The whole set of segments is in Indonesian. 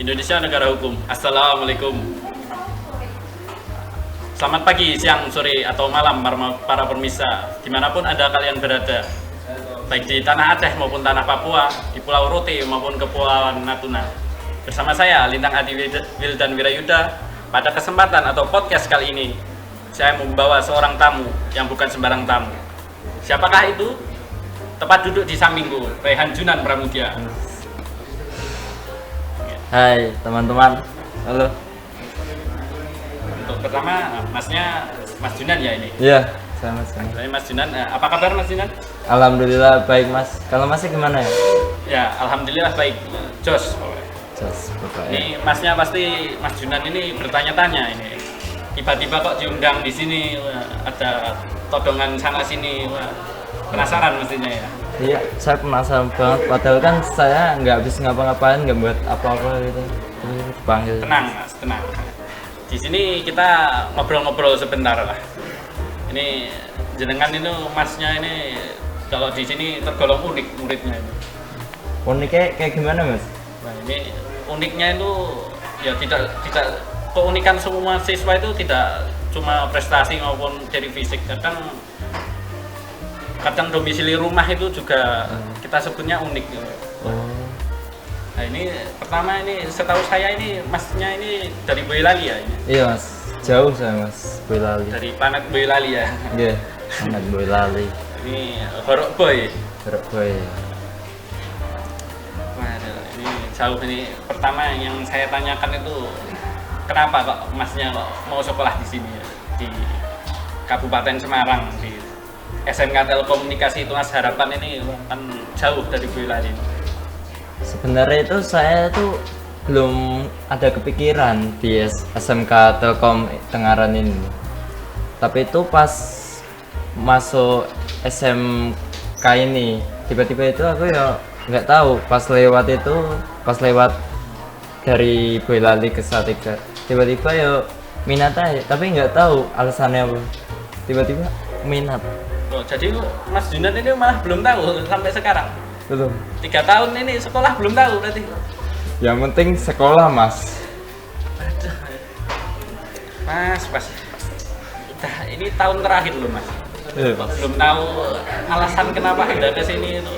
Indonesia negara hukum. Assalamualaikum. Selamat pagi, siang, sore, atau malam para permisa dimanapun Anda kalian berada, baik di tanah Aceh maupun tanah Papua, di Pulau Rote maupun Kepulauan Natuna. Bersama saya Lintang Adi Wildan Wirayuda. Pada kesempatan atau podcast kali ini saya membawa seorang tamu yang bukan sembarang tamu. Siapakah itu? Tepat duduk di sampingku, Rehan Junan Pramudia. Hai teman-teman, halo. Untuk pertama, masnya Mas Junan ya ini? Iya, saya Mas. Saya Mas Junan, apa kabar Mas Junan? Alhamdulillah baik Mas. Kalau Masnya gimana ya? Ya, alhamdulillah baik. Jos. Pokoknya. Ini Masnya pasti Mas Junan ini bertanya-tanya ini. Tiba-tiba kok diundang di sini, ada todongan sana sini. Penasaran mestinya ya? Iya, saya penasaran banget. Padahal kan saya nggak habis ngapa-ngapain, nggak buat apa-apa gitu. Dipanggil. Tenang Mas, tenang. Di sini kita ngobrol-ngobrol sebentar lah. Ini jenengan itu Masnya ini kalau di sini tergolong unik muridnya ini. Uniknya kayak gimana Mas? Nah ini uniknya itu ya tidak keunikan semua siswa itu tidak cuma prestasi maupun dari fisik, kadang domisili rumah itu juga kita sebutnya unik. Oh. Nah ini pertama ini setahu saya ini Masnya ini dari Boyolali ya ini? Iya Mas, jauh saya Mas, Boyolali. Dari Panet Boyolali ya? Iya, Panet Boyolali. Ini Horok Boy. Horok Boy. Waduh, ini jauh ini. Pertama yang saya tanyakan itu kenapa kok Masnya kok mau sekolah di sini ya? Di Kabupaten Semarang di SMK Telekomunikasi Tunas Harapan ini kan jauh dari Boyolali. Sebenarnya itu saya tuh belum ada kepikiran di SMK Telkom Tengaran ini. Tapi itu pas masuk SMK ini, tiba-tiba itu aku ya nggak tahu. Pas lewat dari Boyolali ke Salatiga, tiba-tiba ya minat aja. Tapi nggak tahu alasannya apa. Tiba-tiba minat. Oh, jadi Mas Junan ini malah belum tahu sampai sekarang. Belum. 3 tahun ini sekolah belum tahu berarti. Yang penting sekolah Mas. Aduh. Mas. Udah ini tahun terakhir loh Mas. Iya, Mas. Belum tahu alasan kenapa Anda ke sini itu.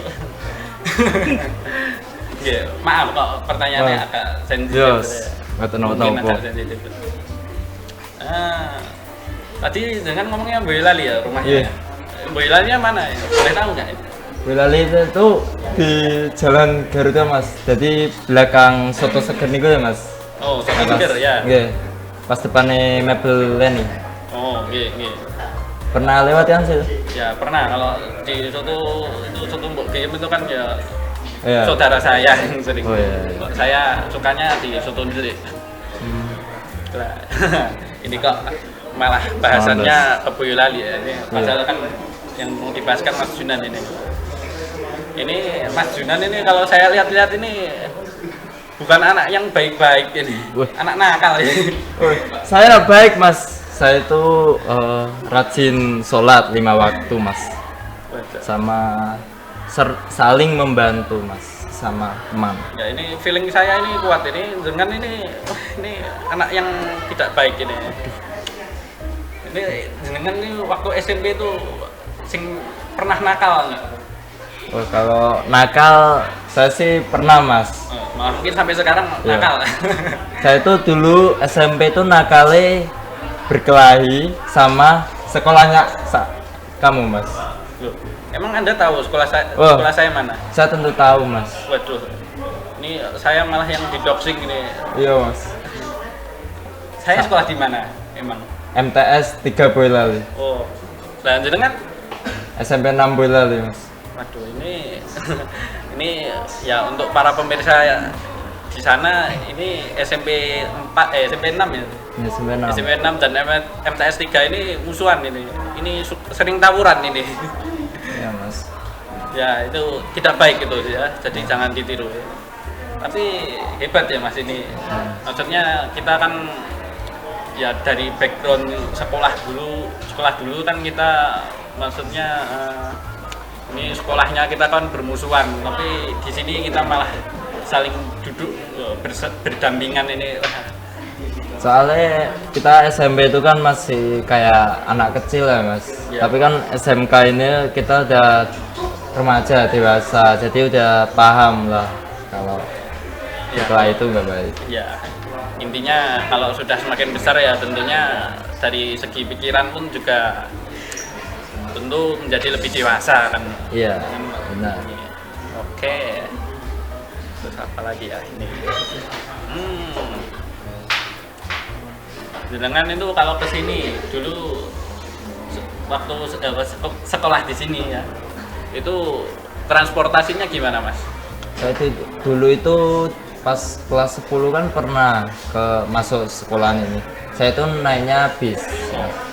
Ya, maaf kok pertanyaannya agak sensitif. Yes. Nggak tahu Mungkin kok. agak sensitif. Tadi dengan ngomongnya Boyolali ya rumahnya. Iya. Boyolalinya mana ya? Boleh tahu nggak? Boyolali itu di Jalan Garuda Mas. Jadi belakang Soto Seger niku ya Mas. Oh, Soto Seger ya. Nggih. Pas depannya Mebel Leni. Oh, nggih. Pernah lewat kan sih? Ya pernah, kalau di soto Mbok Geyem itu kan ya Iya. saudara saya yang sering. Oh, iya. Saya sukanya di soto Ndelik. Ini kok malah bahasannya ke Boyolali ya. Ini padahal kan yang mau dibahas kan Mas Junan ini. Ini Mas Junan ini kalau saya lihat-lihat ini bukan anak yang baik-baik ini. Wih. Anak nakal ini. Saya baik Mas. Saya itu rajin sholat 5 waktu Mas. Sama saling membantu Mas sama teman. Ya ini feeling saya ini kuat ini dengan ini ini anak yang tidak baik ini. Ini dengan ini waktu SMP itu sing pernah nakal nggak? Oh, kalau nakal saya sih pernah Mas. Mungkin sampai sekarang Ya. nakal. Saya itu dulu SMP itu nakale berkelahi sama sekolahnya kamu Mas. Loh, emang Anda tahu sekolah Oh. saya mana? Saya tentu tahu Mas. Waduh. Ini saya malah yang didoxing ini. Iya Mas. Saya sekolah di mana? Emang. MTS 3 Boyolali. Oh. Lanjut dengan SMP 6 Boyolali Mas. waduh ini ini ya untuk para pemirsa ya, di sana ini SMP 6 ya. Ya, SMP 6. SMP 6 dan MTS 3 ini musuhan ini. Ini sering tawuran ini. Ya Mas. Ya itu tidak baik itu ya. Jadi jangan ditiru. Ya. Tapi hebat ya Mas ini. Maksudnya kita kan ya dari background sekolah dulu kan kita maksudnya ini sekolahnya kita kan bermusuhan, tapi di sini kita malah saling duduk berdampingan ini. Soalnya kita SMP itu kan masih kayak anak kecil ya mas. Iya. Tapi kan SMK ini kita udah remaja dewasa, jadi udah paham lah kalau Iya. setelah itu nggak baik. Ya, intinya kalau sudah semakin besar ya tentunya dari segi pikiran pun juga tentu menjadi lebih dewasa kan. Iya, benar. Oke. Terus apa lagi ya ini? Jenengan itu kalau ke sini dulu waktu sekolah di sini ya, itu transportasinya gimana mas? Saya dulu itu pas kelas 10 kan pernah masuk sekolahan ini. Saya itu naiknya bis.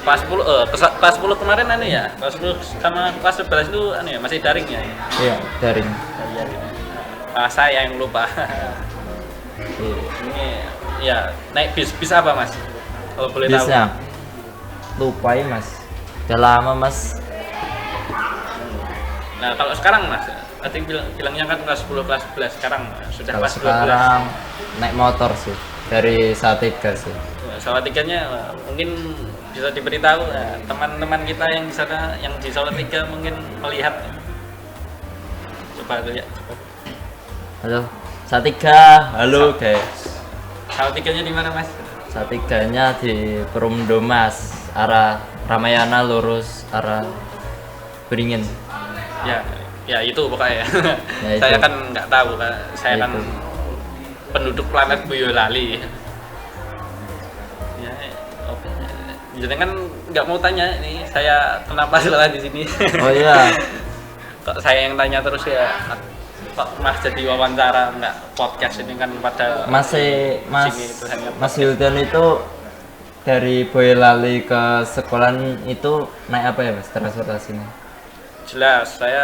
Kelas 10, kelas 10 kemarin anu ya, kelas 10 sama kelas 11 itu anu ya, masih daring ya? Iya, daring. Saya yang lupa. Iya. Ini ya naik bis apa mas? Kalau boleh tahu. Bisnya lupa ya mas. Udah lama mas. Nah kalau sekarang mas, tadi bilangnya kan kelas 10 kelas 11, sekarang sudah Kalau kelas 12. sekarang naik motor sih dari Salatiga sih. Salatiganya mungkin bisa diberitahu teman-teman kita yang di sana yang di Salatiga mungkin melihat. Coba lihat. Halo, Salatiga. Halo guys. Salatiganya di mana mas? Salatiganya di Perumdo mas, arah Ramayana lurus arah Beringin. Ya itu pokoknya ya. Ya, Saya itu. kan nggak tahu kan, saya Ya, kan itu. penduduk planet Boyolali. Ya, oke. Jadi kan nggak mau tanya ini saya kenapa salah di sini. Oh iya, Kok saya yang tanya terus ya? Kok mas jadi wawancara nggak podcast ini kan pada masih mas sini itu hanya Mas Hildan itu dari Boyolali ke sekolahan itu naik apa ya mas transportasinya? jelas saya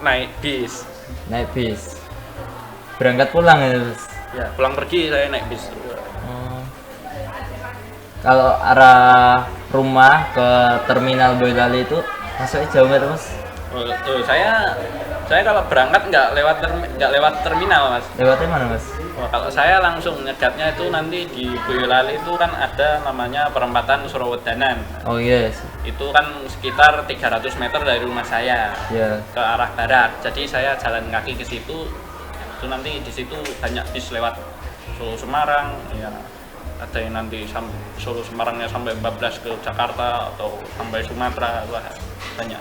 naik bis. Naik bis. Berangkat pulang ya mas? Ya pulang pergi saya naik bis. Oh. Kalau arah rumah ke terminal Boyolali itu masuknya jauh nggak tuh mas? Saya kalau berangkat nggak lewat terminal mas. Lewatnya mana mas? Kalau saya langsung nyegatnya itu nanti di Boyolali itu kan ada namanya perempatan Surowedanan. Oh yes. Itu kan sekitar 300 meter dari rumah saya Ya. ke arah barat. Jadi saya jalan kaki ke situ. Itu nanti di situ banyak bis lewat Solo Semarang. Ya ada yang nanti Solo Semarangnya sampai 14 ke Jakarta atau sampai Sumatera. Wah, banyak.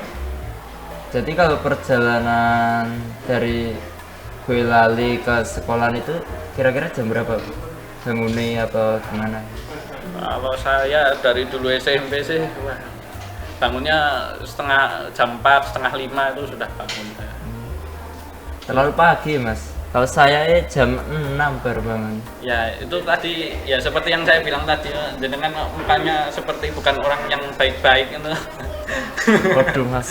Jadi kalau perjalanan dari Boyolali ke sekolahan itu kira-kira jam berapa? Bangunnya atau gimana? Kalau saya dari dulu SMP sih, wah, bangunnya jam 4, setengah 5 itu sudah bangun. Terlalu pagi mas. Kalau saya jam 6 baru bangun. Ya itu tadi ya seperti yang saya bilang tadi, dengan mukanya seperti bukan orang yang baik-baik itu. Waduh mas.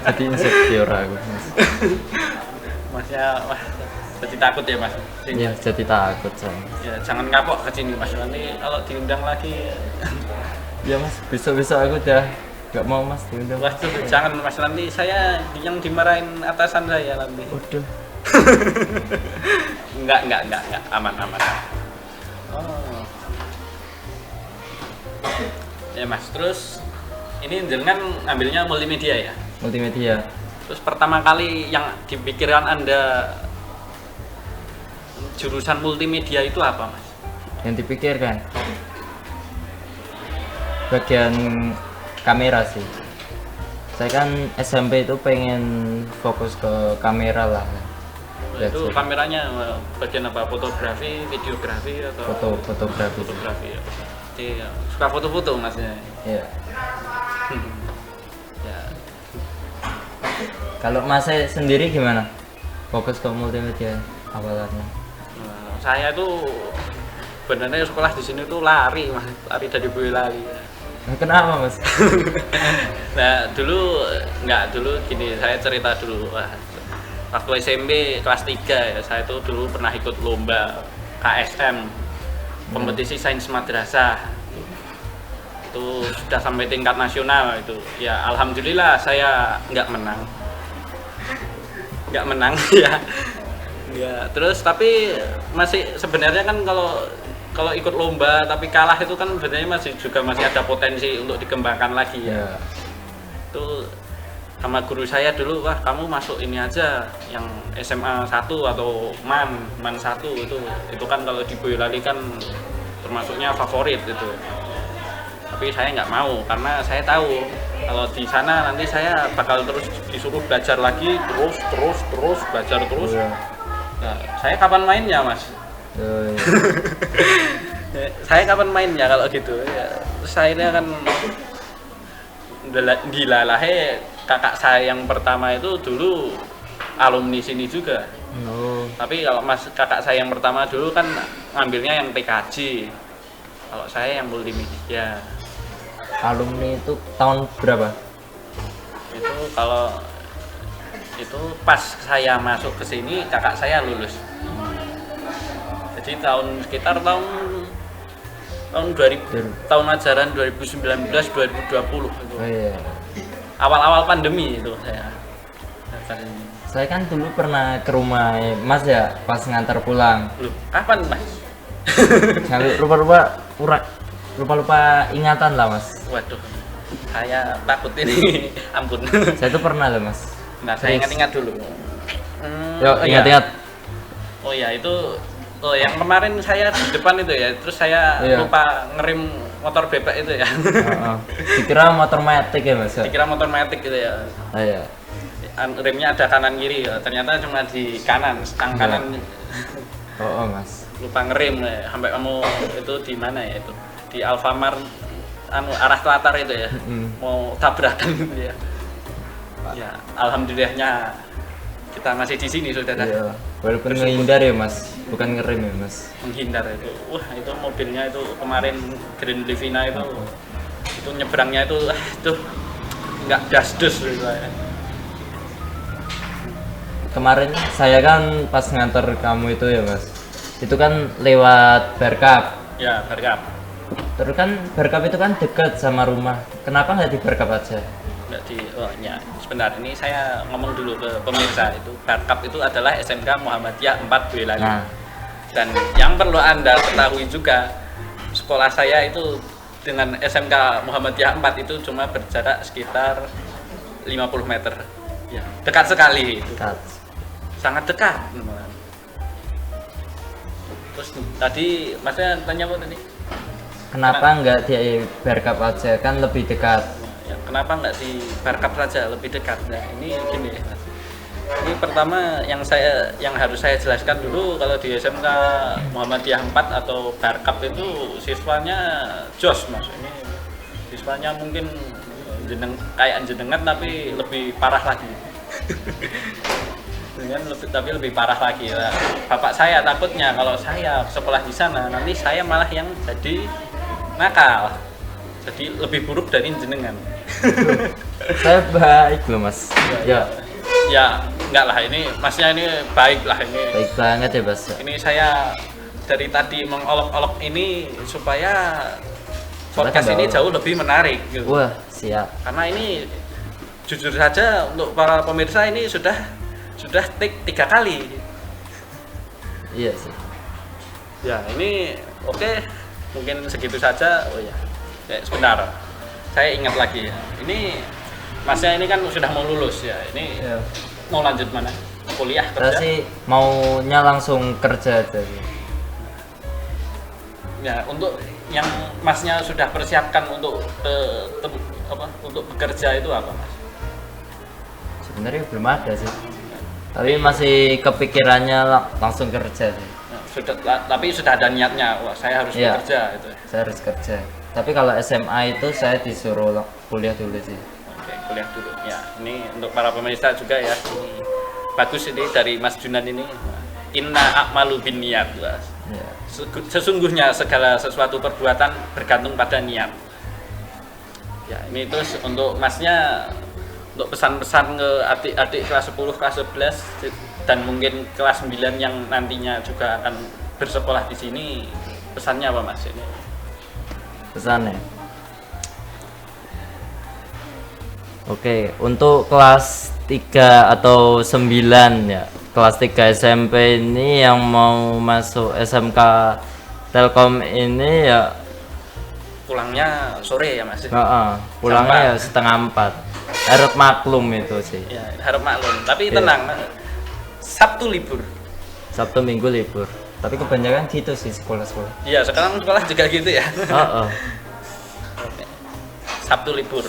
Jadi insecure aku mas. Masnya wah, jadi takut ya mas. Ya jadi takut saya. Ya jangan kapok ke sini mas, nanti kalau diundang lagi. Ya mas, besok-besok aku udah gak mau mas diundang. Waduh, jangan mas, nanti saya yang dimarahin atasan saya nanti. Waduh. Enggak, aman. Oh. Ya mas, terus ini jenengan ambilnya multimedia ya? Multimedia. Terus pertama kali yang dipikirkan Anda jurusan multimedia itu apa mas? Yang dipikirkan bagian kamera sih. Saya kan SMP itu pengen fokus ke kamera lah. Itu kameranya bagian apa? Fotografi, videografi atau Fotografi. fotografi ya. Jadi suka foto-foto masnya. Iya. Ya. Kalau mas saya sendiri gimana? Fokus ke multimedia awalnya. Nah, saya tuh sebenarnya sekolah di sini tuh lari dari Boyolali. Nah, kenapa mas? Nah dulu gini, saya cerita dulu. Waktu SMP kelas 3 ya, saya tuh dulu pernah ikut lomba KSM, kompetisi sains madrasah. Itu sudah sampai tingkat nasional itu. Ya alhamdulillah saya nggak menang ya. Ya, terus tapi masih sebenarnya kan kalau ikut lomba tapi kalah itu kan sebenarnya masih ada potensi untuk dikembangkan lagi ya. Ya. Itu sama guru saya dulu, wah kamu masuk ini aja yang SMA 1 atau MAN 1 itu kan kalau di Boyolali kan termasuknya favorit itu. Tapi saya nggak mau karena saya tahu kalau di sana nanti saya bakal terus disuruh belajar lagi terus belajar terus. Iya. Nah, saya kapan mainnya mas? Oh, iya. Saya kapan mainnya kalau gitu ya, terus akhirnya kan dilalahe kakak saya yang pertama itu dulu alumni sini juga. Oh, Tapi kalau kakak saya yang pertama dulu kan ngambilnya yang TKJ, kalau saya yang multimedia. alumni itu tahun berapa? Itu kalau itu pas saya masuk ke sini kakak saya lulus. Jadi sekitar tahun 2000, tahun ajaran 2019 2020 itu. Oh iya. Awal-awal pandemi itu saya. Saya kan dulu pernah ke rumah Mas ya, pas ngantar pulang. Loh, kapan mas? Sampai lupa ingatan lah Mas. Waduh, saya takut ini. Ampun. Saya tuh pernah loh Mas. Nah, saya Terus. ingat-ingat dulu. Yuk, Oh iya. ingat-ingat. Oh ya, itu yang kemarin saya di depan itu ya, terus saya Iya. lupa ngerem motor bebek itu ya. Heeh. Dikira motor matic ya Mas. Dikira motor matic gitu ya. Oh iya. Remnya ada kanan kiri ya, ternyata cuma di kanan, stang Iya. kanan. Oh, Mas. Lupa ngerem ya. Sampai kamu itu di mana ya itu? Di Alfamart arah Telatar itu ya. Mau tabrakan gitu ya. Ya, alhamdulillahnya kita masih di sini sudah Iya. Walaupun menghindar ya Mas, bukan ngerem ya Mas. menghindar itu. Wah, itu mobilnya itu kemarin Grand Livina itu nyebrangnya itu nggak dasdus gitu ya. Kemarin saya kan pas nganter kamu itu ya Mas. Itu kan lewat Barkap. Ya, Barkap. Terus kan Barkap itu kan dekat sama rumah. Kenapa nggak di Barkap aja? Ya, sebentar ini saya ngomong dulu ke pemirsa itu. Barkap itu adalah SMK Muhammadiyah 4 Boyolali. Nah, Dan yang perlu Anda ketahui juga, sekolah saya itu dengan SMK Muhammadiyah 4 itu cuma berjarak sekitar 50 meter. Ya, dekat sekali itu. dekat. Sangat dekat. Terus tadi Masnya tanya apa tadi? Kenapa nggak di Barkap aja? Kan lebih dekat. Ya, kenapa nggak di Barkap saja lebih dekat? Nah, ini gini Mas. Ini pertama yang harus saya jelaskan dulu, kalau di SMK Muhammadiyah 4 atau Barkap itu siswanya jos Mas. Ini siswanya mungkin kayak jenengan tapi lebih parah lagi. Tapi lebih parah lagi lah. Bapak saya takutnya kalau saya sekolah di sana nanti saya malah yang jadi nakal. Jadi lebih buruk dari jenengan. Saya baik loh Mas. Ya, Ya, enggak lah, ini Masnya ini baik lah ini. baik banget ya Mas. Ini saya dari tadi mengolok-olok ini supaya podcast ini jauh lebih menarik gitu. Wah, siap. Karena ini jujur saja untuk para pemirsa ini sudah take 3 kali. Iya sih. Ya, ini oke. Mungkin segitu saja. Oh ya. Ya, sebentar. Saya ingat lagi ya. Ini Masnya ini kan sudah mau lulus ya. Ini Ya. mau lanjut mana? Kuliah, Saya kerja? sih maunya langsung kerja aja sih. Ya, untuk yang Masnya sudah persiapkan untuk untuk bekerja itu apa, Mas? Sebenarnya belum ada sih. Tapi masih kepikirannya langsung kerja sih. Tapi sudah ada niatnya. Wah, saya harus Iya. bekerja itu. Saya harus kerja. Tapi kalau SMA itu saya disuruh kuliah dulu sih. Oke, kuliah dulu. Ya, ini untuk para pemirsa juga ya. Ini bagus ini dari Mas Junan ini. Inna a'malu binniyat. Mas. Ya. Sesungguhnya segala sesuatu perbuatan bergantung pada niat. Ya, ini terus untuk Masnya, untuk pesan-pesan ke adik-adik kelas 10, kelas 11 dan mungkin kelas 9 yang nantinya juga akan bersekolah di sini, pesannya apa Mas ini? Pesannya. Oke, untuk kelas 3 atau 9 ya. kelas 3 SMP ini yang mau masuk SMK Telkom ini ya Pulangnya sore ya Mas? pulangnya ya setengah 4. Harap maklum itu sih. Ya, harap maklum. Tapi Iya. tenang, Sabtu libur. Sabtu Minggu libur. Tapi kebanyakan gitu sih sekolah-sekolah. Iya, sekarang sekolah juga gitu ya. Oke. Sabtu libur.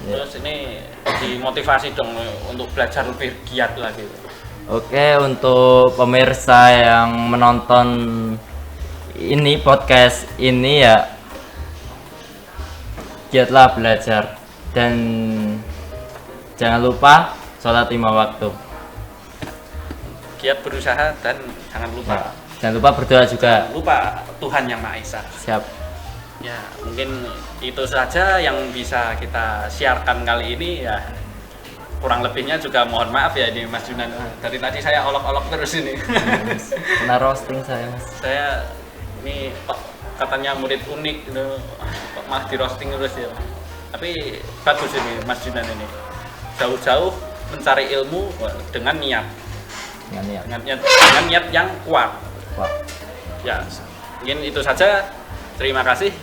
Terus ini dimotivasi dong untuk belajar lebih giat lagi. Oke, untuk pemirsa yang menonton ini podcast ini ya giatlah belajar dan jangan lupa sholat 5 waktu. Giat berusaha dan jangan lupa. Nah, jangan lupa berdoa juga. Lupa Tuhan Yang Maha Esa. Siap. Ya, mungkin itu saja yang bisa kita siarkan kali ini ya. Kurang lebihnya juga mohon maaf ya ini Mas Junan. Dari tadi saya olok-olok terus ini. Kena roasting saya, Mas. Saya ini kok katanya murid unik gitu, kok malah di roasting terus ya. Tapi bagus ini Mas Junan ini. Jauh-jauh mencari ilmu dengan niat. Dengan niat yang kuat. Wah. Ya, mungkin itu saja. Terima kasih.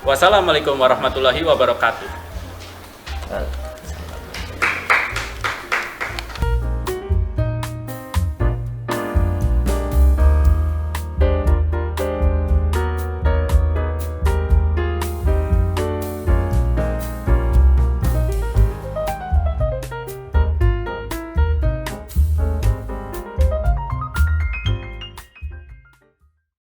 Wassalamualaikum warahmatullahi wabarakatuh.